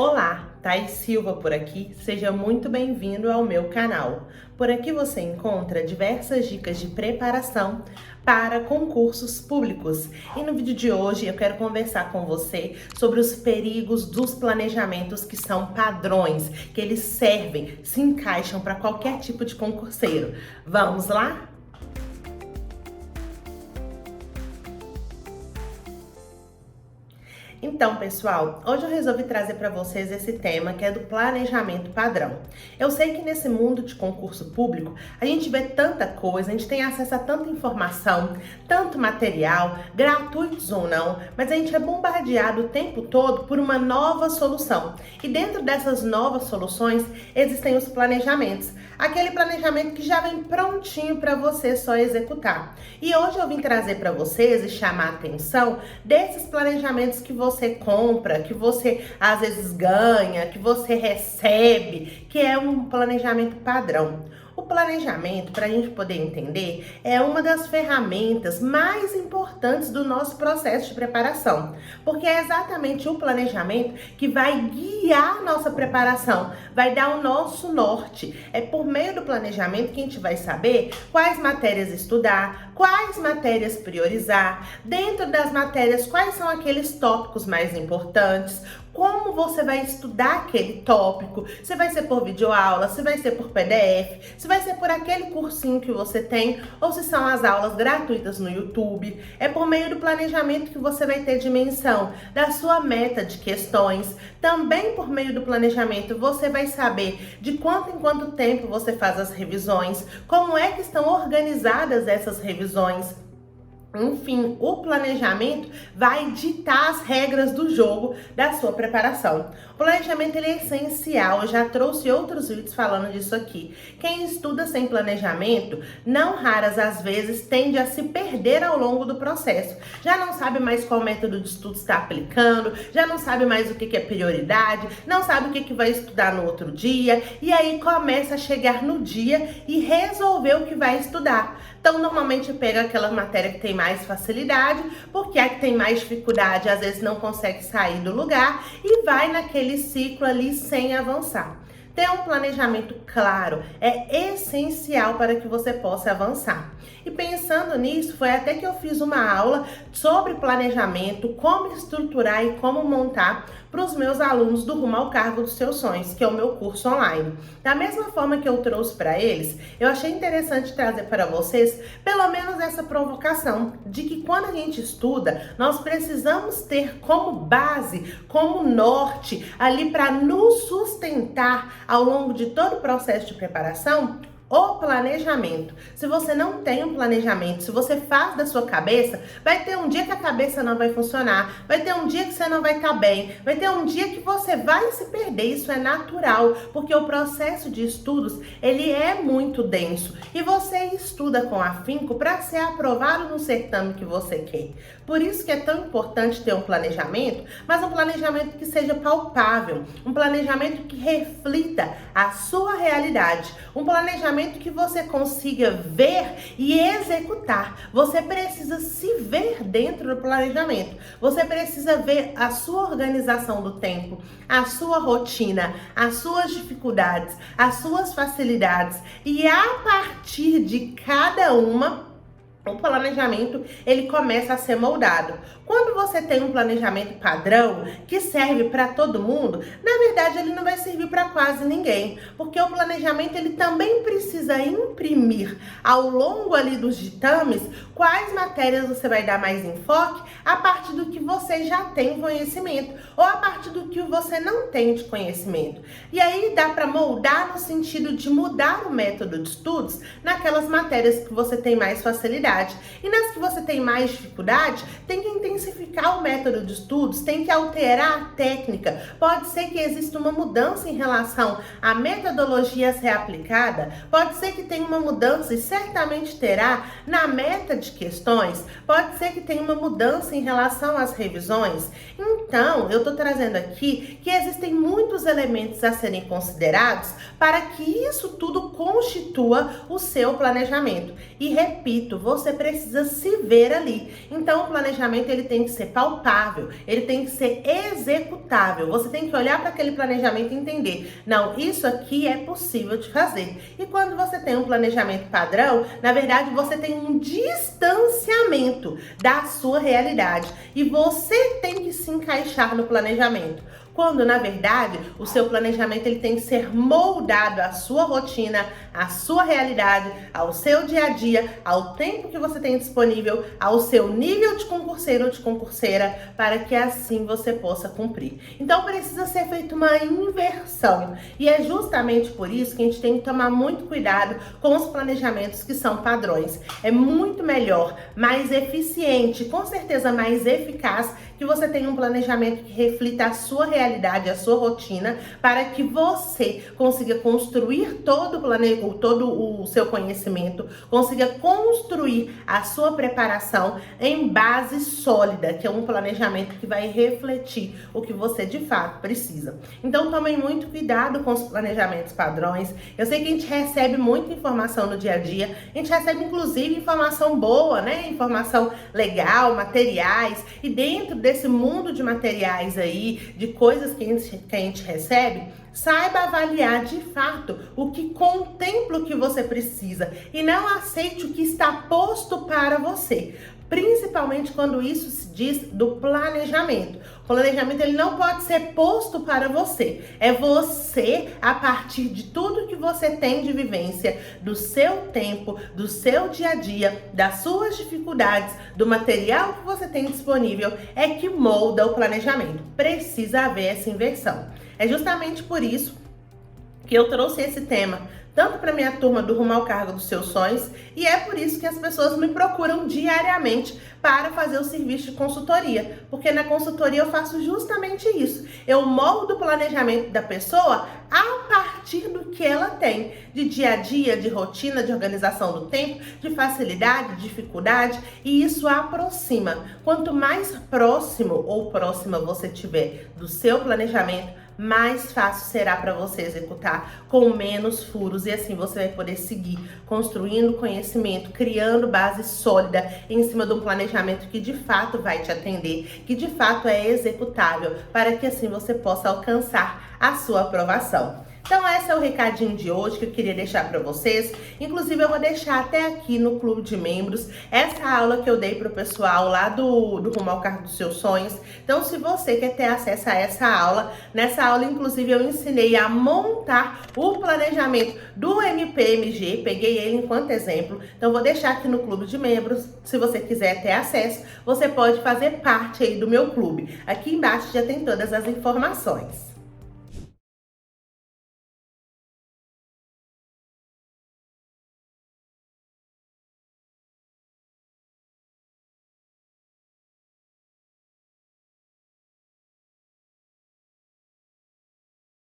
Olá, Thaís Silva por aqui, seja muito bem-vindo ao meu canal. Por aqui você encontra diversas dicas de preparação para concursos públicos. E no vídeo de hoje eu quero conversar com você sobre os perigos dos planejamentos que são padrões, que eles servem, se encaixam para qualquer tipo de concurseiro. Vamos lá? Então, pessoal, hoje eu resolvi trazer para vocês esse tema que é do planejamento padrão. Eu sei que nesse mundo de concurso público, a gente vê tanta coisa, a gente tem acesso a tanta informação, tanto material, gratuitos ou não, mas a gente é bombardeado o tempo todo por uma nova solução. E dentro dessas novas soluções, existem os planejamentos. Aquele planejamento que já vem prontinho para você só executar. E hoje eu vim trazer para vocês e chamar a atenção desses planejamentos que você compra, que você às vezes ganha, que você recebe, que é um planejamento padrão. O planejamento, para a gente poder entender, é uma das ferramentas mais importantes do nosso processo de preparação, porque é exatamente o planejamento que vai guiar a nossa preparação, vai dar o nosso norte. É por meio do planejamento que a gente vai saber quais matérias estudar, quais matérias priorizar, dentro das matérias quais são aqueles tópicos mais importantes, como você vai estudar aquele tópico, se vai ser por videoaula, se vai ser por PDF, se vai ser por aquele cursinho que você tem, ou se são as aulas gratuitas no YouTube. É por meio do planejamento que você vai ter dimensão da sua meta de questões. Também por meio do planejamento você vai saber de quanto em quanto tempo você faz as revisões, como é que estão organizadas essas revisões. Enfim, o planejamento vai ditar as regras do jogo da sua preparação. O planejamento ele é essencial, eu já trouxe outros vídeos falando disso aqui. Quem estuda sem planejamento, não raras às vezes, tende a se perder ao longo do processo. Já não sabe mais qual método de estudo está aplicando, já não sabe mais o que é prioridade, não sabe o que vai estudar no outro dia, e aí começa a chegar no dia e resolver o que vai estudar. Então, normalmente pega aquela matéria que tem mais facilidade, porque a que tem mais dificuldade às vezes não consegue sair do lugar e vai naquele ciclo ali sem avançar. Ter um planejamento claro é essencial para que você possa avançar. E pensando nisso, foi até que eu fiz uma aula sobre planejamento, como estruturar e como montar para os meus alunos do Rumo ao Cargo dos Seus Sonhos, que é o meu curso online. Da mesma forma que eu trouxe para eles, eu achei interessante trazer para vocês pelo menos essa provocação de que quando a gente estuda, nós precisamos ter como base, como norte ali para nos sustentar ao longo de todo o processo de preparação, o planejamento. Se você não tem um planejamento, se você faz da sua cabeça, vai ter um dia que a cabeça não vai funcionar, vai ter um dia que você não vai estar bem, vai ter um dia que você vai se perder. Isso é natural, porque o processo de estudos, ele é muito denso e você estuda com afinco para ser aprovado no certame que você quer. Por isso que é tão importante ter um planejamento, mas um planejamento que seja palpável, um planejamento que reflita a sua realidade, um planejamento que você consiga ver e executar. Você precisa se ver dentro do planejamento. Você precisa ver a sua organização do tempo, a sua rotina, as suas dificuldades, as suas facilidades, e a partir de cada uma, o planejamento ele começa a ser moldado. Quando você tem um planejamento padrão que serve para todo mundo, na verdade ele não vai servir para quase ninguém, porque o planejamento ele também precisa imprimir ao longo ali dos ditames quais matérias você vai dar mais enfoque a partir do que você já tem conhecimento ou a partir do que você não tem de conhecimento. E aí dá para moldar no sentido de mudar o método de estudos naquelas matérias que você tem mais facilidade. E nas que você tem mais dificuldade, tem que intensificar o método de estudos, tem que alterar a técnica. Pode ser que exista uma mudança em relação à metodologia a ser aplicada, pode ser que tenha uma mudança, e certamente terá, na meta de questões, pode ser que tenha uma mudança em relação às revisões. Então, eu estou trazendo aqui que existem muitos elementos a serem considerados para que isso tudo constitua o seu planejamento. E repito, você precisa se ver ali. Então, o planejamento ele tem que ser palpável, ele tem que ser executável. Você tem que olhar para aquele planejamento e entender, não, isso aqui é possível de fazer. E quando você tem um planejamento padrão, na verdade você tem um distanciamento da sua realidade e você tem que se encaixar no planejamento. Quando, na verdade, o seu planejamento ele tem que ser moldado à sua rotina, à sua realidade, ao seu dia a dia, ao tempo que você tem disponível, ao seu nível de concurseiro ou de concurseira, para que assim você possa cumprir. Então, precisa ser feita uma inversão. E é justamente por isso que a gente tem que tomar muito cuidado com os planejamentos que são padrões. É muito melhor, mais eficiente, com certeza mais eficaz, que você tenha um planejamento que reflita a sua realidade, a sua rotina, para que você consiga construir todo o seu conhecimento, consiga construir a sua preparação em base sólida, que é um planejamento que vai refletir o que você de fato precisa. Então tomem muito cuidado com os planejamentos padrões. Eu sei que a gente recebe muita informação no dia a dia, a gente recebe inclusive informação boa, né? Informação legal, materiais, e dentro desse mundo de materiais aí, de coisas que a gente recebe, saiba avaliar de fato o que contempla o que você precisa e não aceite o que está posto para você. Principalmente quando isso se diz do planejamento. O planejamento ele não pode ser posto para você. É você, a partir de tudo que você tem de vivência, do seu tempo, do seu dia a dia, das suas dificuldades, do material que você tem disponível, é que molda o planejamento. Precisa haver essa inversão. É justamente por isso que eu trouxe esse tema tanto para minha turma do Rumo ao Cargo dos Seus Sonhos, e é por isso que as pessoas me procuram diariamente para fazer o serviço de consultoria, porque na consultoria eu faço justamente isso. Eu moldo o planejamento da pessoa a partir do que ela tem, de dia a dia, de rotina, de organização do tempo, de facilidade, de dificuldade, e isso aproxima. Quanto mais próximo ou próxima você tiver do seu planejamento, mais fácil será para você executar com menos furos, e assim você vai poder seguir construindo conhecimento, criando base sólida em cima de um planejamento que de fato vai te atender, que de fato é executável, para que assim você possa alcançar a sua aprovação. Então esse é o recadinho de hoje que eu queria deixar para vocês. Inclusive eu vou deixar até aqui no clube de membros essa aula que eu dei para o pessoal lá do Rumo ao Cargo dos Seus Sonhos. Então se você quer ter acesso a essa aula, nessa aula inclusive eu ensinei a montar o planejamento do MPMG, peguei ele enquanto exemplo. Então vou deixar aqui no clube de membros, se você quiser ter acesso, você pode fazer parte aí do meu clube. Aqui embaixo já tem todas as informações.